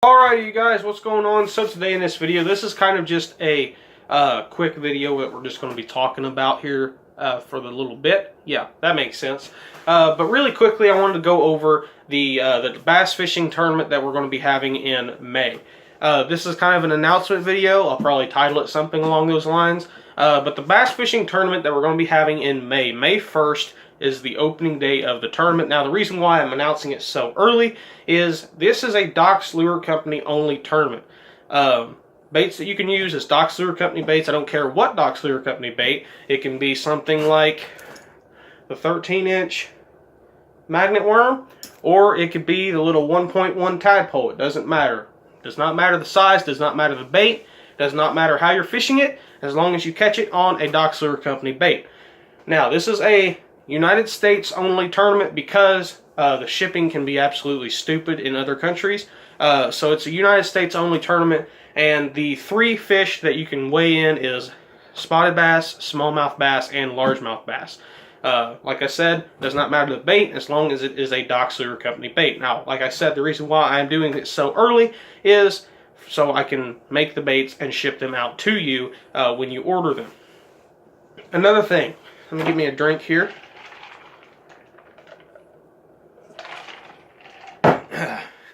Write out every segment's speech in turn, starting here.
Alright you guys, what's going on? So today in this video, this is kind of just a quick video that we're just going to be talking about here for the little bit. Yeah, that makes sense. But really quickly, I wanted to go over the bass fishing tournament that we're going to be having in May. This is kind of an announcement video. I'll probably title it something along those lines. But the bass fishing tournament that we're going to be having in May, May 1st, is the opening day of the tournament. Now, the reason why I'm announcing it so early is this is a Doc's Lure Company only tournament. Baits that you can use is Doc's Lure Company baits. I don't care what Doc's Lure Company bait. It can be something like the 13-inch magnet worm, or it could be the little 1.1 tadpole. It doesn't matter. Does not matter the size, does not matter the bait, does not matter how you're fishing it, as long as you catch it on a Doc's Lure Company bait. Now, this is a United States only tournament because the shipping can be absolutely stupid in other countries. So it's a United States only tournament, and the three fish that you can weigh in is spotted bass, smallmouth bass, and largemouth bass. Like I said, does not matter the bait as long as it is a Doc's Lure Company bait. Now, like I said, the reason why I'm doing it so early is so I can make the baits and ship them out to you when you order them. Another thing, let me give me a drink here.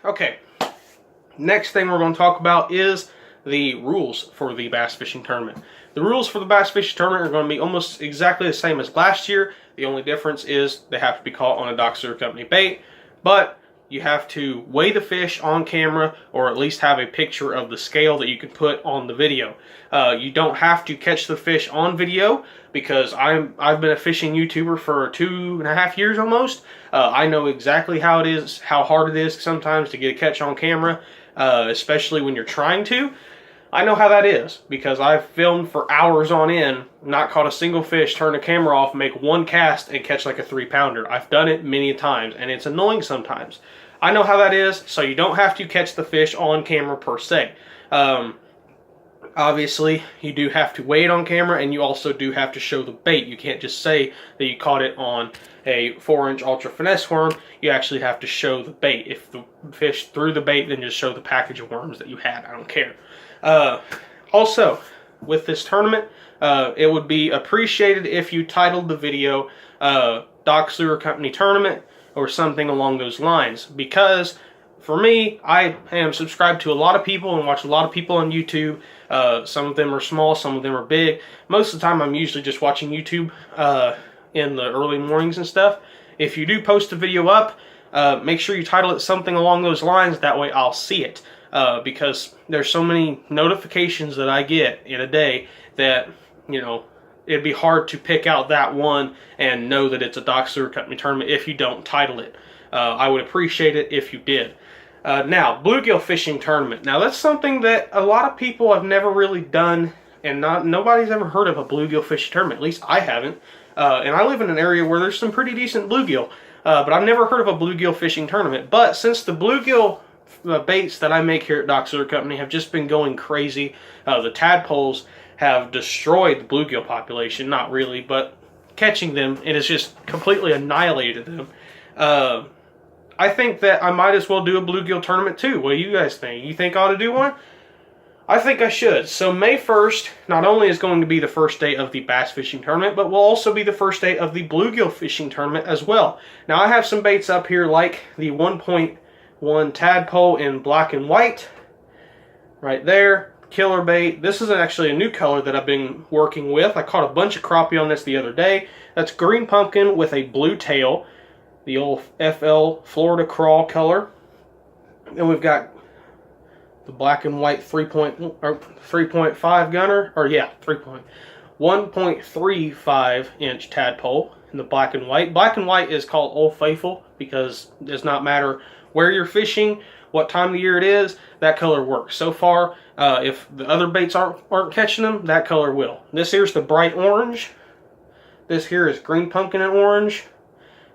Okay, next thing we're going to talk about is the rules for the bass fishing tournament. The rules for the bass fishing tournament are going to be almost exactly the same as last year. The only difference is they have to be caught on a Doc's Lure Company bait, but you have to weigh the fish on camera, or at least have a picture of the scale that you can put on the video. You don't have to catch the fish on video, because I've been a fishing YouTuber for 2.5 years almost. I know exactly how it is, how hard it is sometimes to get a catch on camera, especially when you're trying to. I know how that is, because I've filmed for hours on end, not caught a single fish, turn the camera off, make one cast, and catch like a 3-pounder. I've done it many times, and it's annoying sometimes. I know how that is, so you don't have to catch the fish on camera per se. Obviously, you do have to weigh it on camera, and you also do have to show the bait. You can't just say that you caught it on a 4-inch Ultra Finesse worm. You actually have to show the bait. If the fish threw the bait, then just show the package of worms that you had. I don't care. Also, with this tournament, it would be appreciated if you titled the video Doc's Lure Company Tournament or something along those lines, because for me, I am subscribed to a lot of people and watch a lot of people on YouTube. Some of them are small, some of them are big. Most of the time, I'm usually just watching YouTube in the early mornings and stuff. If you do post a video up, make sure you title it something along those lines. That way I'll see it. Because there's so many notifications that I get in a day that, you know, it'd be hard to pick out that one and know that it's a Doc's Lure Company tournament if you don't title it. I would appreciate it if you did. Now, bluegill fishing tournament. Now, that's something that a lot of people have never really done, and nobody's ever heard of a bluegill fishing tournament. At least I haven't. And I live in an area where there's some pretty decent bluegill, but I've never heard of a bluegill fishing tournament. But since the bluegill baits that I make here at Doc's Lure Company have just been going crazy, the tadpoles have destroyed the bluegill population. Not really, but catching them, it has just completely annihilated them. I think that I might as well do a bluegill tournament too. What do you guys think? You think I ought to do one? I think I should. So May 1st not only is going to be the first day of the bass fishing tournament, but will also be the first day of the bluegill fishing tournament as well. Now, I have some baits up here like the 1.1 tadpole in black and white right there. Killer bait. This is actually a new color that I've been working with. I caught a bunch of crappie on this the other day. That's green pumpkin with a blue tail, the old FL Florida crawl color. Then we've got the black and white 3.5 gunner, or yeah, 1.35 inch tadpole in the black and white. Black and white is called Old Faithful because it does not matter where you're fishing, what time of the year it is, that color works. So far, if the other baits aren't catching them, that color will. This here's the bright orange. This here is green pumpkin and orange.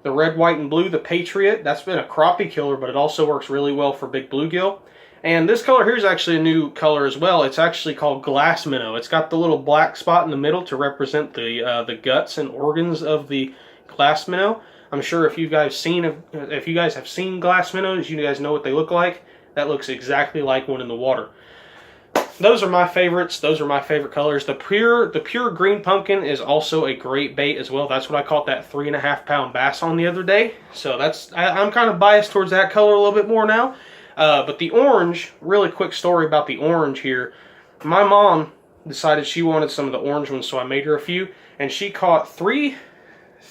The red, white, and blue, the Patriot. That's been a crappie killer, but it also works really well for big bluegill. And this color here is actually a new color as well. It's actually called glass minnow. It's got the little black spot in the middle to represent the guts and organs of the glass minnow. I'm sure if you guys have seen glass minnows, you guys know what they look like. that looks exactly like one in the water. Those are my favorites. Those are my favorite colors. The pure green pumpkin is also a great bait as well. That's what I caught that 3.5 pound bass on the other day. So I'm kind of biased towards that color a little bit more now. But the orange, really quick story about the orange here. My mom decided she wanted some of the orange ones, so I made her a few, and she caught three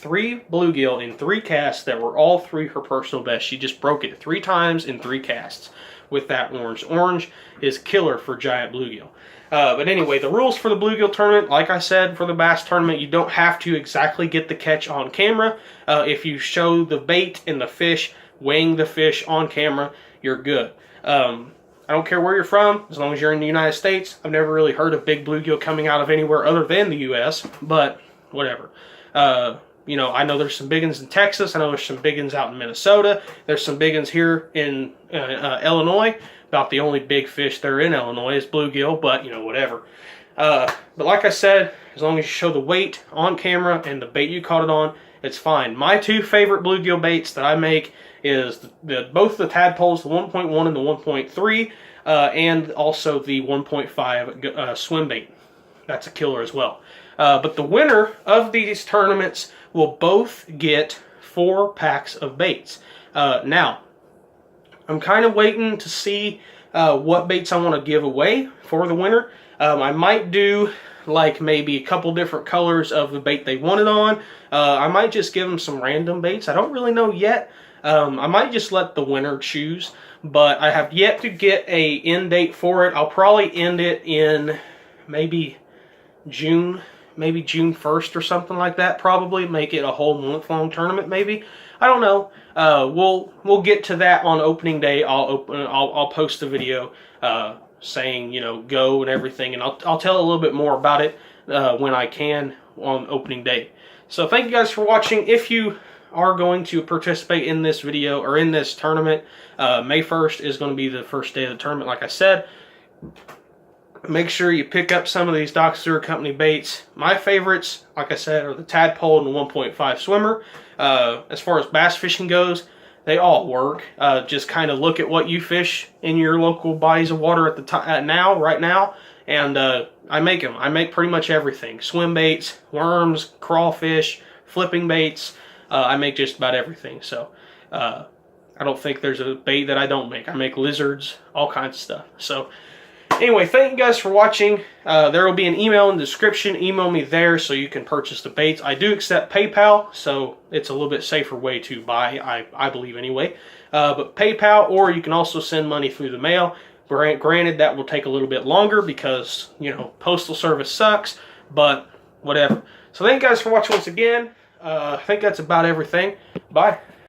bluegill in 3 casts that were all 3 her personal best. She just broke it 3 times in 3 casts with that orange. Orange is killer for giant bluegill. But anyway, the rules for the bluegill tournament, like I said, for the bass tournament, you don't have to exactly get the catch on camera. If you show the bait and the fish, weighing the fish on camera, you're good. I don't care where you're from, as long as you're in the United States. I've never really heard of big bluegill coming out of anywhere other than the U.S., but whatever. You know, I know there's some big ones in Texas. I know there's some big ones out in Minnesota. There's some big ones here in Illinois. About the only big fish there in Illinois is bluegill, but, you know, whatever. But like I said, as long as you show the weight on camera and the bait you caught it on, it's fine. My 2 favorite bluegill baits that I make is both the tadpoles, the 1.1 and the 1.3, and also the 1.5 swim bait. That's a killer as well. But the winner of these tournaments will both get 4 packs of baits. Now, I'm kind of waiting to see what baits I want to give away for the winner. I might do like maybe a couple different colors of the bait they wanted on. I might just give them some random baits. I don't really know yet. I might just let the winner choose, but I have yet to get a end date for it. I'll probably end it in maybe June 1st or something like that. Probably make it a whole month-long tournament, maybe. I don't know. We'll get to that on opening day. I'll post a video saying, you know, go and everything, and I'll tell a little bit more about it when I can on opening day. So thank you guys for watching. If you are going to participate in this video or in this tournament, May 1st is going to be the first day of the tournament, like I said. Make sure you pick up some of these Dr. Stewart Company baits. My favorites, like I said, are the tadpole and the 1.5 swimmer. As far as bass fishing goes, they all work. Just kind of look at what you fish in your local bodies of water at the time, right now, and I make them. I make pretty much everything: swim baits, worms, crawfish, flipping baits. I make just about everything. So I don't think there's a bait that I don't make. I make lizards, all kinds of stuff. So anyway, thank you guys for watching. There will be an email in the description. Email me there so you can purchase the baits. I do accept PayPal, so it's a little bit safer way to buy, I believe anyway. But PayPal, or you can also send money through the mail. Granted, that will take a little bit longer because, you know, postal service sucks, but whatever. So thank you guys for watching once again. I think that's about everything. Bye.